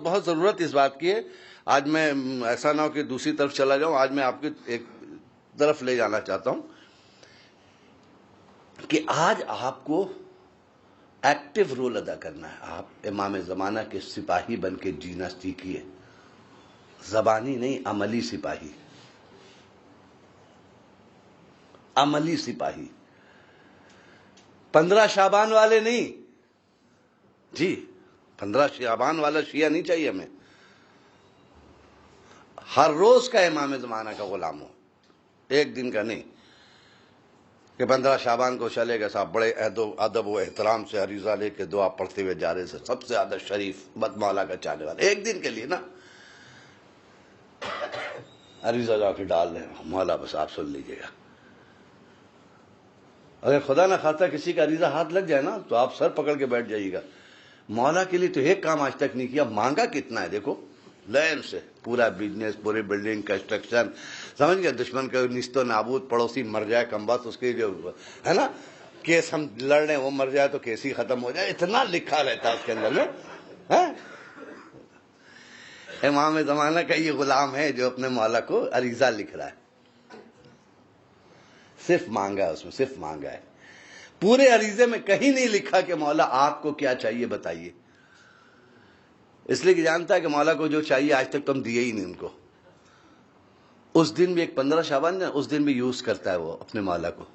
بہت ضرورت اس بات کی ہے. آج میں ایسا نہ ہو کہ دوسری طرف چلا جاؤں. آج میں آپ کی ایک طرف لے جانا چاہتا ہوں کہ آج آپ کو ایکٹیو رول ادا کرنا ہے. آپ امام زمانہ کے سپاہی بن کے جینا سیکھیے. زبانی نہیں، عملی سپاہی. عملی سپاہی. 15 شعبان والے نہیں جی. 15 شعبان والا شیعہ نہیں چاہیے ہمیں. ہر روز کا امام زمانہ کا غلام ہو، ایک دن کا نہیں کہ 15 شعبان کو چلے گا صاحب بڑے ادب و احترام سے عریضہ لے کے دعا پڑھتے ہوئے جا رہے سے سب سے زیادہ شریف بد مولا کا چاہنے والا. ایک دن کے لیے نا عریضہ جا کے ڈال دیں، مولا بس آپ سن لیجیے گا. اگر خدا نہ خواستہ کسی کا عریضہ ہاتھ لگ جائے نا تو آپ سر پکڑ کے بیٹھ جائیے گا. مولا کے لیے تو ایک کام آج تک نہیں کیا. مانگا کتنا ہے دیکھو، لین سے پورا بزنس، پوری بلڈنگ، کنسٹرکشن، سمجھ گئے. دشمن کا نیست و نابود، پڑوسی مر جائے کم بس، اس کی جو ہے نا کیس ہم لڑ رہے ہیں وہ مر جائے تو کیس ہی ختم ہو جائے. اتنا لکھا رہتا ہے اس کے اندر میں. امام زمانہ کا یہ غلام ہے جو اپنے مولا کو عریضہ لکھ رہا ہے. صرف مانگا ہے، اس میں صرف مانگا ہے. پورے عریضے میں کہیں نہیں لکھا کہ مولا آپ کو کیا چاہیے بتائیے. اس لیے کہ جانتا ہے کہ مولا کو جو چاہیے آج تک تو ہم دیے ہی نہیں ان کو. اس دن بھی ایک 15 شعبان ہے، اس دن بھی یوز کرتا ہے وہ اپنے مولا کو،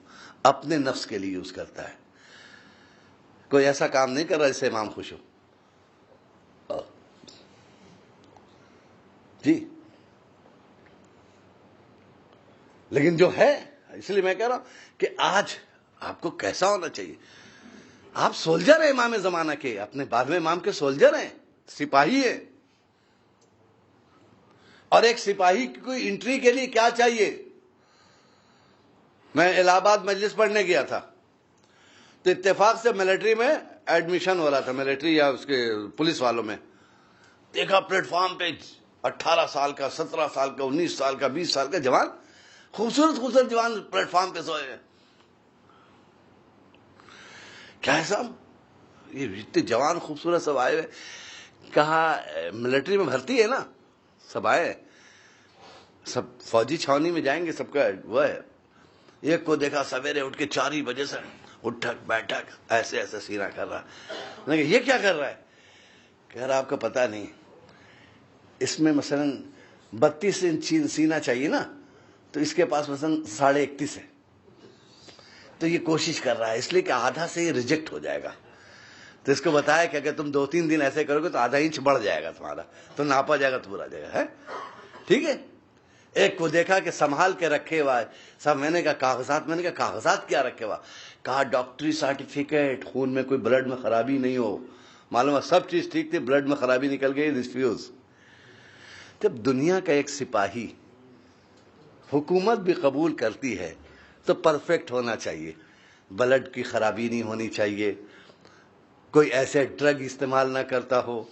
اپنے نفس کے لیے یوز کرتا ہے. کوئی ایسا کام نہیں کر رہا جس سے امام خوش ہو جی. لیکن جو ہے، اس لیے میں کہہ رہا ہوں کہ آج آپ کو کیسا ہونا چاہیے. آپ سولجر ہیں امام زمانہ کے، اپنے 12ویں امام کے سولجر ہیں، سپاہی ہیں. اور ایک سپاہی کی کوئی انٹری کے لیے کیا چاہیے. میں الہ آباد مجلس پڑھنے گیا تھا تو اتفاق سے ملٹری میں ایڈمیشن ہو رہا تھا، ملٹری یا اس کے پولیس والوں میں. دیکھا پلیٹ فارم پہ 18 سال کا، 17 سال کا، 19 سال کا، 20 سال کا جوان، خوبصورت خوبصورت جوان پلیٹ فارم پہ سوئے ہیں. کیا ہے صاحب یہ اتنے جوان خوبصورت سب آئے ہوئے. کہا ملٹری میں بھرتی ہے نا، سب آئے، سب فوجی چھاونی میں جائیں گے، سب کا وہ ہے. ایک کو دیکھا سویرے اٹھ کے 4 ہی بجے سے اٹھک بیٹھک ایسے ایسے سینہ کر رہا. میں کہ یہ کیا کر رہا ہے؟ کہہ رہا آپ کو پتہ نہیں، اس میں مثلا 32 انچ سینہ چاہیے نا، تو اس کے پاس مثلا 31.5 ہے، تو یہ کوشش کر رہا ہے اس لیے کہ آدھا سے یہ ریجیکٹ ہو جائے گا. تو اس کو بتایا کہ اگر تم 2-3 دن ایسے کرو گے تو آدھا انچ بڑھ جائے گا تمہارا، تو ناپا جائے گا تو پورا جائے گا. ٹھیک ہے. ایک کو دیکھا کہ سنبھال کے رکھے ہوا ہے سب. میں نے کہا کاغذات، میں نے کہا کاغذات کیا رکھے ہوا؟ کہا ڈاکٹری سرٹیفکیٹ، خون میں کوئی بلڈ میں خرابی نہیں ہو. معلوم ہے سب چیز ٹھیک تھی، بلڈ میں خرابی نکل گئی، ریفیوز. جب دنیا کا ایک سپاہی حکومت بھی قبول کرتی ہے تو پرفیکٹ ہونا چاہیے، بلڈ کی خرابی نہیں ہونی چاہیے، کوئی ایسے ڈرگ استعمال نہ کرتا ہو،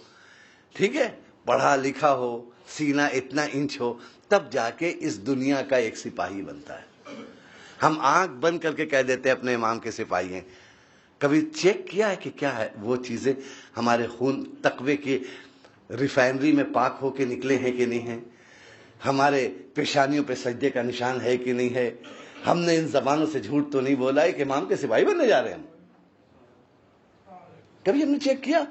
ٹھیک ہے، پڑھا لکھا ہو، سینہ اتنا انچ ہو، تب جا کے اس دنیا کا ایک سپاہی بنتا ہے. ہم آنکھ بند کر کے کہہ دیتے ہیں اپنے امام کے سپاہی ہیں. کبھی چیک کیا ہے کہ کیا ہے وہ چیزیں ہمارے خون تقوی کی ریفائنری میں پاک ہو کے نکلے ہیں کہ نہیں ہیں؟ ہمارے پیشانیوں پہ سجدے کا نشان ہے کہ نہیں ہے؟ ہم نے ان زبانوں سے جھوٹ تو نہیں بولا ہے کہ امام کے سپاہی بننے جا رہے ہیں ہم؟ کبھی ہم نے چیک کیا؟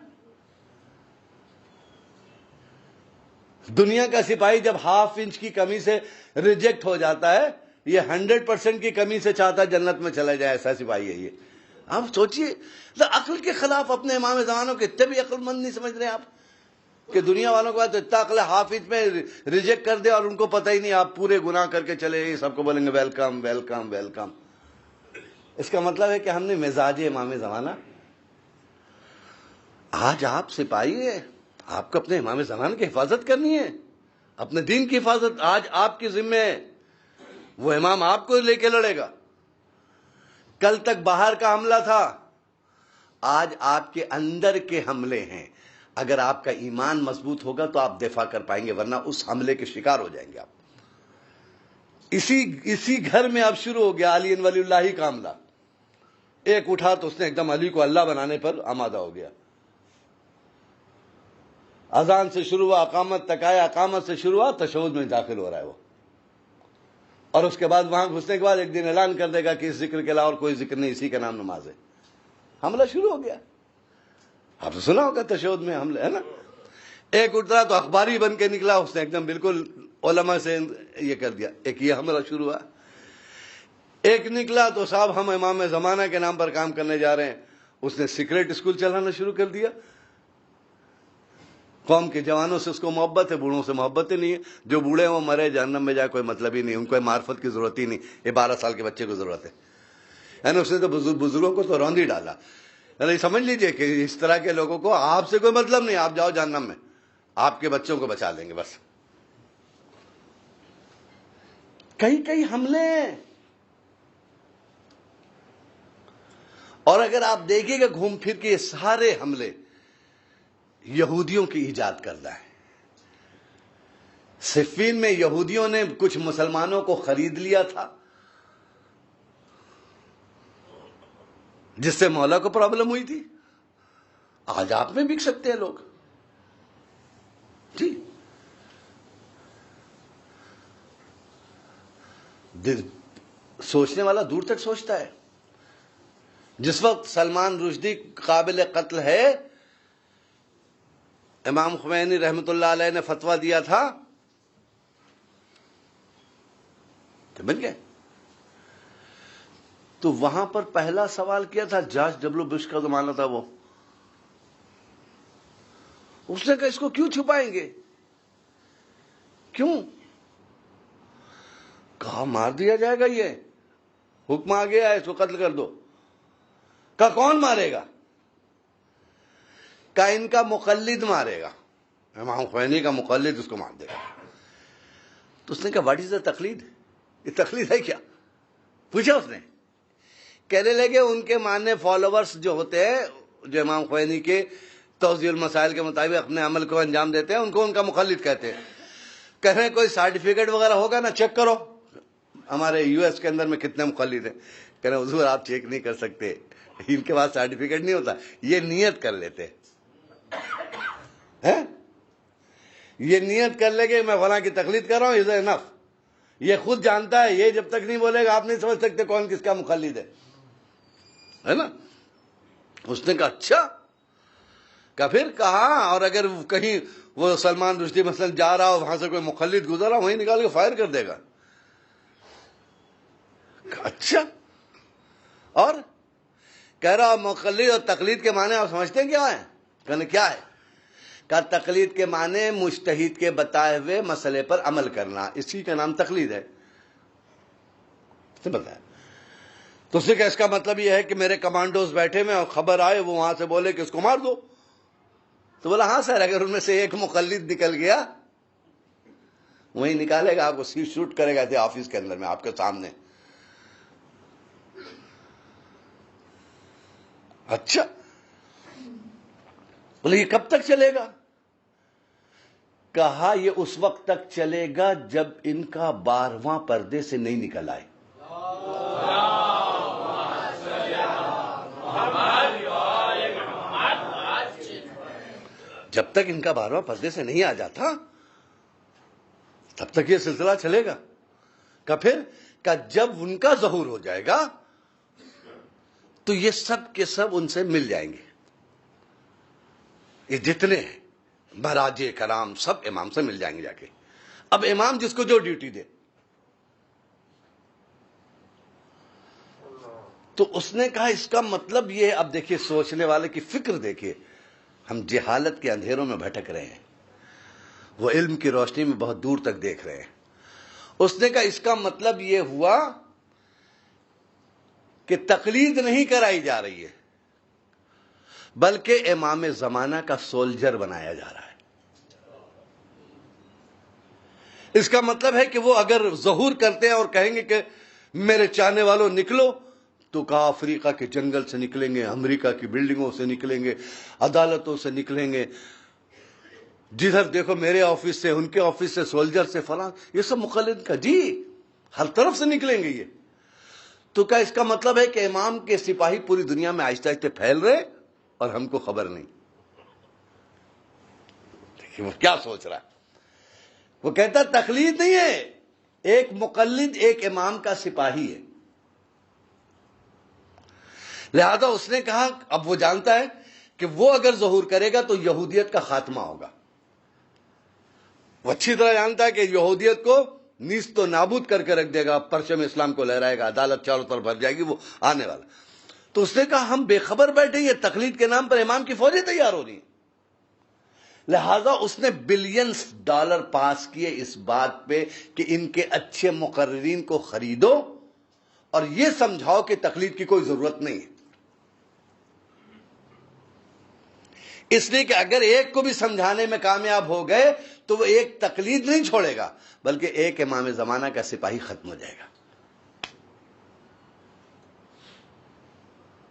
دنیا کا سپاہی جب 1/2 انچ کی کمی سے ریجیکٹ ہو جاتا ہے، یہ 100% کی کمی سے چاہتا ہے جنت میں چلا جائے، ایسا سپاہی ہے یہ. آپ سوچئے، عقل کے خلاف اپنے امام زمانوں کے اتنے بھی عقل مند نہیں سمجھ رہے آپ کہ دنیا والوں کو اتنا عقل 1/2 انچ میں ریجیکٹ کر دے اور ان کو پتہ ہی نہیں، آپ پورے گناہ کر کے چلے گئے، سب کو بولیں گے ویلکم ویلکم ویلکم. اس کا مطلب ہے کہ ہم نے مزاج امام زمانہ. آج آپ سپاہی ہیں، آپ کو اپنے امام زمانہ کی حفاظت کرنی ہے، اپنے دین کی حفاظت آج آپ کی ذمہ ہے. وہ امام آپ کو لے کے لڑے گا. کل تک باہر کا حملہ تھا، آج آپ کے اندر کے حملے ہیں. اگر آپ کا ایمان مضبوط ہوگا تو آپ دفاع کر پائیں گے، ورنہ اس حملے کے شکار ہو جائیں گے آپ. اسی گھر میں اب شروع ہو گیا علی ولی اللہ کا حملہ. ایک اٹھا تو اس نے ایک دم علی کو اللہ بنانے پر آمادہ ہو گیا. اذان سے شروع ہوا اقامت تک آیا, اقامت سے شروع ہوا تشہد میں داخل ہو رہا ہے وہ, اور اس کے بعد وہاں گھسنے کے بعد ایک دن اعلان کر دے گا کہ اس ذکر کے علاوہ اور کوئی ذکر نہیں, اسی کا نام نماز ہے. حملہ شروع ہو گیا. آپ نے سنا ہوگا تشہد میں حملہ, ہے نا. ایک اٹھا تو اخباری بن کے نکلا, اس نے ایک دم بالکل علماء سے یہ کر دیا, ایک یہ حملہ شروع ہوا. ایک نکلا تو صاحب ہم امام زمانہ کے نام پر کام کرنے جا رہے ہیں, اس نے سیکرٹ اسکول چلانا شروع کر دیا. قوم کے جوانوں سے اس کو محبت ہے, بوڑھوں سے محبت ہی نہیں ہے. جو بوڑھے ہیں وہ مرے جہنم میں جائے, کوئی مطلب ہی نہیں, ان کو معرفت کی ضرورت ہی نہیں, یہ 12 سال کے بچے کو ضرورت ہے. یعنی اس نے تو بزرگوں کو تو روند ہی ڈالا. یعنی سمجھ لیجئے کہ اس طرح کے لوگوں کو آپ سے کوئی مطلب نہیں, آپ جاؤ جہنم میں, آپ کے بچوں کو بچا لیں گے بس. کئی کئی حملے ہیں. اور اگر آپ دیکھیں کہ گھوم پھر کے یہ سارے حملے یہودیوں کی ایجاد کردہ ہے. صفین میں یہودیوں نے کچھ مسلمانوں کو خرید لیا تھا, جس سے مولا کو پرابلم ہوئی تھی. آج آپ میں بک سکتے ہیں لوگ جی. سوچنے والا دور تک سوچتا ہے. جس وقت سلمان رشدی قابل قتل ہے, امام خمینی رحمت اللہ علیہ نے فتویٰ دیا تھا کہ بن گئے. تو وہاں پر پہلا سوال کیا تھا, جارج ڈبلیو بش کا زمانہ تھا وہ, اس نے کہا اس کو کیوں چھپائیں گے, کیوں؟ کہا مار دیا جائے گا, یہ حکم آ گیا ہے, اس کو قتل کر دو. کہا کون مارے گا؟ کہا ان کا مقلد مارے گا, امام خمینی کا مقلد اس کو مار دے گا. تو اس نے کہا واٹ از دا تقلید, یہ تقلید ہے کیا؟ پوچھا اس نے. کہنے لگے ان کے ماننے فالوورز جو ہوتے ہیں, جو امام خمینی کے توضیح المسائل کے مطابق اپنے عمل کو انجام دیتے ہیں, ان کو ان کا مقلد کہتے ہیں. کہہ رہے ہیں کوئی سرٹیفکیٹ وغیرہ ہوگا نا, چیک کرو ہمارے یو ایس کے اندر میں کتنے مقلد ہیں. کہہ رہے ہیں حضور آپ چیک نہیں کر سکتے, ان کے پاس سرٹیفکیٹ نہیں ہوتا, یہ نیت کر لیتے ہیں, یہ نیت کر لے کہ میں فلاں کی تقلید کر رہا ہوں, از انف. یہ خود جانتا ہے, یہ جب تک نہیں بولے گا آپ نہیں سمجھ سکتے کون کس کا مقلد ہے نا. اس نے کہا اچھا. کہ پھر کہا, اور اگر کہیں وہ سلمان رشدی مثلا جا رہا ہو, وہاں سے کوئی مقلد گزرا, وہیں نکال کے فائر کر دے گا. اچھا. اور کہہ رہا مقلد اور تقلید کے معنی آپ سمجھتے ہیں کیا ہے؟ کہنے کیا ہے؟ کہ تقلید کے معنی مجتہد کے بتائے ہوئے مسئلے پر عمل کرنا, اسی کا نام تقلید ہے. بتایا تو اس نے کہا اس کا مطلب یہ ہے کہ میرے کمانڈوز بیٹھے میں اور خبر آئے وہ وہاں سے بولے کہ اس کو مار دو. تو بولا ہاں سر, اگر ان میں سے ایک مقلد نکل گیا وہیں نکالے گا, آپ کو شوٹ کرے گا تھے آفس کے اندر میں آپ کے سامنے. اچھا. بولے یہ کب تک چلے گا؟ کہا یہ اس وقت تک چلے گا جب ان کا 12واں پردے سے نہیں نکل آئے. جب تک ان کا 12واں پردے سے نہیں آ جاتا تب تک یہ سلسلہ چلے گا. کہ پھر کہ جب ان کا ظہور ہو جائے گا تو یہ سب کے سب ان سے مل جائیں گے. یہ جتنے ہیں مہاراج کرام سب امام سے مل جائیں گے جا کے. اب امام جس کو جو ڈیوٹی دے. تو اس نے کہا اس کا مطلب یہ, اب دیکھیے سوچنے والے کی فکر دیکھیے, ہم جہالت کے اندھیروں میں بھٹک رہے ہیں, وہ علم کی روشنی میں بہت دور تک دیکھ رہے ہیں. اس نے کہا اس کا مطلب یہ ہوا کہ تقلید نہیں کرائی جا رہی ہے بلکہ امام زمانہ کا سولجر بنایا جا رہا ہے. اس کا مطلب ہے کہ وہ اگر ظہور کرتے ہیں اور کہیں گے کہ میرے چاہنے والوں نکلو, تو کہا افریقہ کے جنگل سے نکلیں گے, امریکہ کی بلڈنگوں سے نکلیں گے, عدالتوں سے نکلیں گے, جدھر دیکھو میرے آفس سے, ان کے آفس سے, سولجر سے, فلاں, یہ سب مقلد کا جی ہر طرف سے نکلیں گے یہ. تو کیا اس کا مطلب ہے کہ امام کے سپاہی پوری دنیا میں آہستہ آہستہ پھیل رہے اور ہم کو خبر نہیں؟ کہ وہ کیا سوچ رہا ہے. وہ کہتا تقلید نہیں ہے، ایک مقلد ایک امام کا سپاہی ہے. لہذا اس نے کہا اب وہ جانتا ہے کہ وہ اگر ظہور کرے گا تو یہودیت کا خاتمہ ہوگا. وہ اچھی طرح جانتا ہے کہ یہودیت کو نیست و نابود کر کے رکھ دے گا، پرچم اسلام کو لہرائے گا، عدالت چاروں طرف بھر جائے گی، وہ آنے والا. تو اس نے کہا ہم بے خبر بیٹھے، یہ تقلید کے نام پر امام کی فوجیں تیار ہو رہی ہیں. لہذا اس نے بلینز ڈالر پاس کیے اس بات پہ کہ ان کے اچھے مقررین کو خریدو اور یہ سمجھاؤ کہ تقلید کی کوئی ضرورت نہیں ہے. اس لیے کہ اگر ایک کو بھی سمجھانے میں کامیاب ہو گئے تو وہ ایک تقلید نہیں چھوڑے گا، بلکہ ایک امام زمانہ کا سپاہی ختم ہو جائے گا.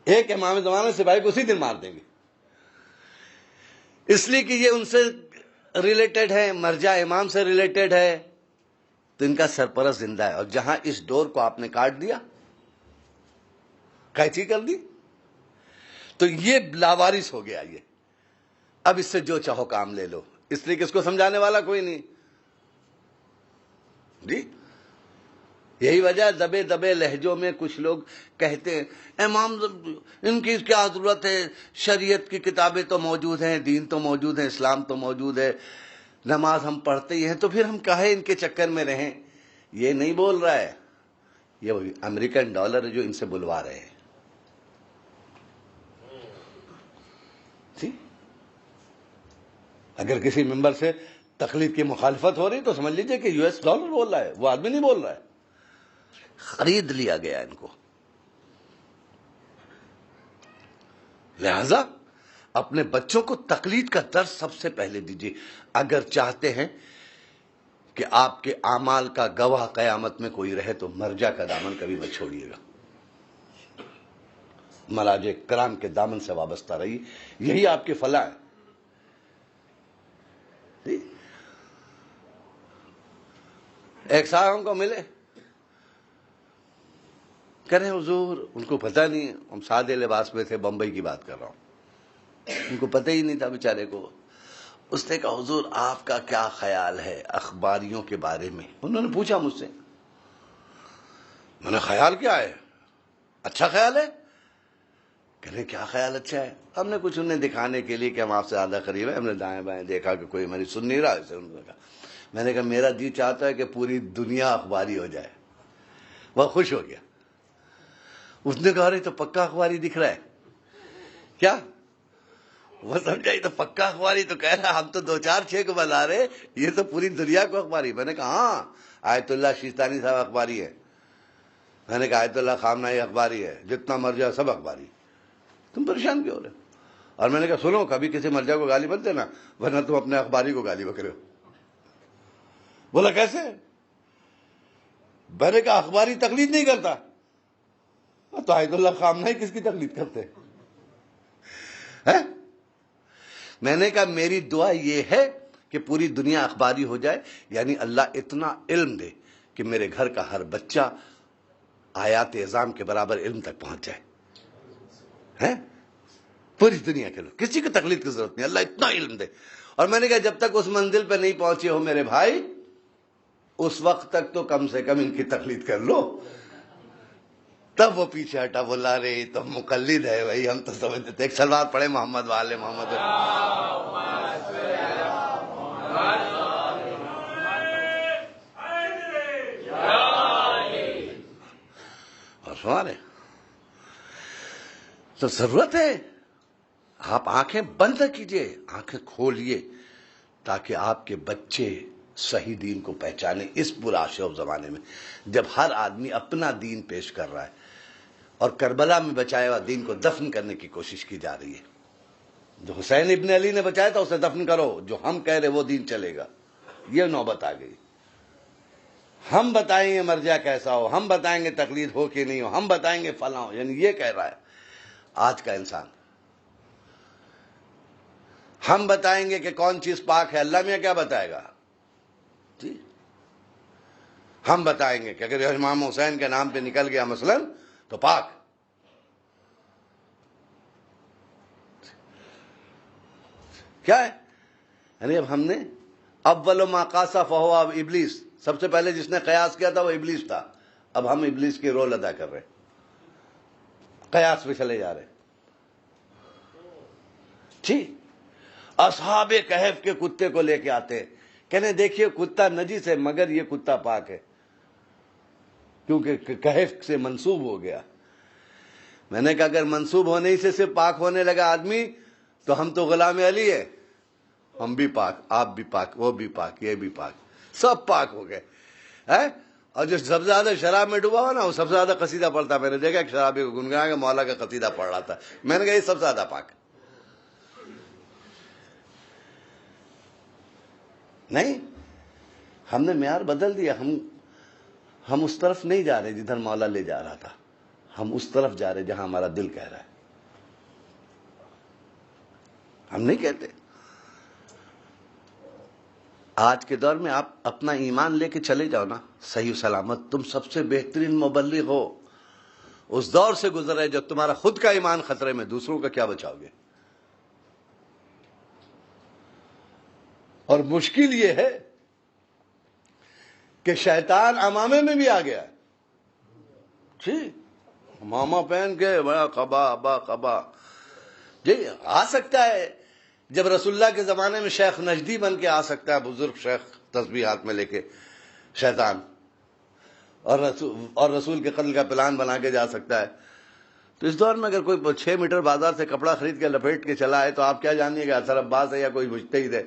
ایک امام زمانہ سپاہی کو اسی دن مار دیں گے، اس لیے کہ یہ ان سے ریلیٹڈ ہے، مرجع امام سے ریلیٹڈ ہے، تو ان کا سرپرست زندہ ہے. اور جہاں اس ڈور کو آپ نے کاٹ دیا، قینچی کر دی، تو یہ لاوارث ہو گیا. یہ اب اس سے جو چاہو کام لے لو، اس لیے کہ اس کو سمجھانے والا کوئی نہیں. جی یہی وجہ دبے دبے لہجوں میں کچھ لوگ کہتے ہیں امام ان کی کیا ضرورت ہے، شریعت کی کتابیں تو موجود ہیں، دین تو موجود ہے، اسلام تو موجود ہے، نماز ہم پڑھتے ہی ہیں، تو پھر ہم کاہے ان کے چکر میں رہیں. یہ نہیں بول رہا ہے، یہ وہی امریکن ڈالر ہے جو ان سے بلوا رہے ہیں. جی اگر کسی ممبر سے تقلید کی مخالفت ہو رہی تو سمجھ لیجئے کہ یو ایس ڈالر بول رہا ہے، وہ آدمی نہیں بول رہا ہے. خرید لیا گیا ان کو. لہذا اپنے بچوں کو تقلید کا درس سب سے پہلے دیجیے اگر چاہتے ہیں کہ آپ کے اعمال کا گواہ قیامت میں کوئی رہے. تو مرجع کا دامن کبھی مت چھوڑیے گا، مراجع کرام کے دامن سے وابستہ رہیے، یہی آپ کی فلاح ہے. ایک صاحب ہم کو ملے، کہہ رہے حضور ان کو پتہ نہیں، ہم سادے لباس میں تھے، بمبئی کی بات کر رہا ہوں، ان کو پتہ ہی نہیں تھا بیچارے کو. اس نے کہا حضور آپ کا کیا خیال ہے اخباریوں کے بارے میں؟ انہوں نے پوچھا مجھ سے. میں نے خیال کیا ہے؟ اچھا خیال ہے. کہہ رہے کیا خیال اچھا ہے؟ ہم نے کچھ انہیں دکھانے کے لیے کہ ہم آپ سے زیادہ قریب ہیں، ہم نے دائیں بائیں دیکھا کہ کوئی ہماری سن نہیں رہا. اسے انہوں نے کہا، میں نے کہا میرا جی چاہتا ہے کہ پوری دنیا اخباری ہو جائے. وہ خوش ہو گیا. اس نے کہا رہے تو پکا اخباری دکھ رہا ہے کیا؟ وہ سمجھا یہ تو پکا اخباری تو کہہ رہا، ہم تو دو چار چھ کو بتا رہے، یہ تو پوری دنیا کو اخباری. میں نے کہا ہاں آیت اللہ شیستانی صاحب اخباری ہے، میں نے کہا آیت اللہ خامنہئی اخباری ہے، جتنا مرجع سب اخباری. تم پریشان کیوں ہو رہے؟ اور میں نے کہا سنو کبھی کسی مرجع کو گالی مت دینا ورنہ تم اپنے اخباری کو گالی بک رہے ہو. بولا کیسے؟ میں نے کہا اخباری تقلید نہیں کرتا. تو آیت اللہ خامنہئی کس کی تقلید کرتے ہیں؟ میں نے کہا میری دعا یہ ہے کہ پوری دنیا اخباری ہو جائے، یعنی اللہ اتنا علم دے کہ میرے گھر کا ہر بچہ آیات اعظام کے برابر علم تک پہنچ جائے. پوری دنیا کے لوگ، کسی کی تقلید کی ضرورت نہیں، اللہ اتنا علم دے. اور میں نے کہا جب تک اس منزل پہ نہیں پہنچے ہو میرے بھائی، اس وقت تک تو کم سے کم ان کی تقلید کر لو. تب وہ پیچھے ہٹا، بولا رے تو مقلد ہے بھائی، ہم تو سمجھتے تھے. ایک سلوات پڑھے محمد والے محمد. اور سوال ہے تو ضرورت ہے آپ آنکھیں بند کیجئے، آنکھیں کھولیے تاکہ آپ کے بچے صحیح دین کو پہچانے. اس برا شوب زمانے میں جب ہر آدمی اپنا دین پیش کر رہا ہے اور کربلا میں بچایا ہوا دین کو دفن کرنے کی کوشش کی جا رہی ہے. جو حسین ابن علی نے بچایا تھا اسے دفن کرو، جو ہم کہہ رہے وہ دین چلے گا. یہ نوبت آ گئی. ہم بتائیں گے مرجع کیسا ہو، ہم بتائیں گے تقلید ہو کہ نہیں ہو، ہم بتائیں گے فلاں ہو. یعنی یہ کہہ رہا ہے آج کا انسان. ہم بتائیں گے کہ کون چیز پاک ہے، اللہ میاں کیا بتائے گا؟ جی ہم بتائیں گے کہ اگر امام حسین کے نام پہ نکل گیا مثلا تو پاک. کیا ہے یعنی اب ہم نے اول ما قاس فہو ابلیس، سب سے پہلے جس نے قیاس کیا تھا وہ ابلیس تھا، اب ہم ابلیس کی رول ادا کر رہے ہیں، قیاس پہ چلے جا رہے ہیں. ٹھیک. اصحاب کہف کے کتے کو لے کے آتے، کہنے دیکھیے کتا نجس ہے مگر یہ کتا پاک ہے، کیونکہ کہف سے منسوب ہو گیا. میں نے کہا اگر منسوب ہونے سے صرف پاک ہونے لگا آدمی تو ہم تو غلام علی ہے، ہم بھی پاک، آپ بھی پاک، وہ بھی پاک، یہ بھی پاک، سب پاک ہو گئے. اور جو سب سے زیادہ شراب میں ڈوبا ہوا نا وہ سب سے زیادہ قصیدہ پڑھتا. میں نے دیکھا ایک شرابی کو گنگنا کے مولا کا قصیدہ پڑھ رہا تھا، میں نے کہا یہ سب سے زیادہ پاک. نہیں، ہم نے معیار بدل دیا. ہم اس طرف نہیں جا رہے جدھر مولا لے جا رہا تھا، ہم اس طرف جا رہے جہاں ہمارا دل کہہ رہا ہے. ہم نہیں کہتے. آج کے دور میں آپ اپنا ایمان لے کے چلے جاؤ نا صحیح و سلامت، تم سب سے بہترین مبلغ ہو. اس دور سے گزر رہے جب تمہارا خود کا ایمان خطرے میں، دوسروں کا کیا بچاؤ گے؟ اور مشکل یہ ہے کہ شیطان امامے میں بھی آ گیا. ٹھیک، ماما پہن کے بڑا قبا ابا قبا، جی آ سکتا ہے. جب رسول اللہ کے زمانے میں شیخ نجدی بن کے آ سکتا ہے، بزرگ شیخ تسبیح ہاتھ میں لے کے شیطان، اور رسول کے قتل کا پلان بنا کے جا سکتا ہے، تو اس دور میں اگر کوئی 6 میٹر بازار سے کپڑا خرید کے لپیٹ کے چلا ہے تو آپ کیا جانیے گا اثر عباس ہے یا کوئی مجتہد ہے.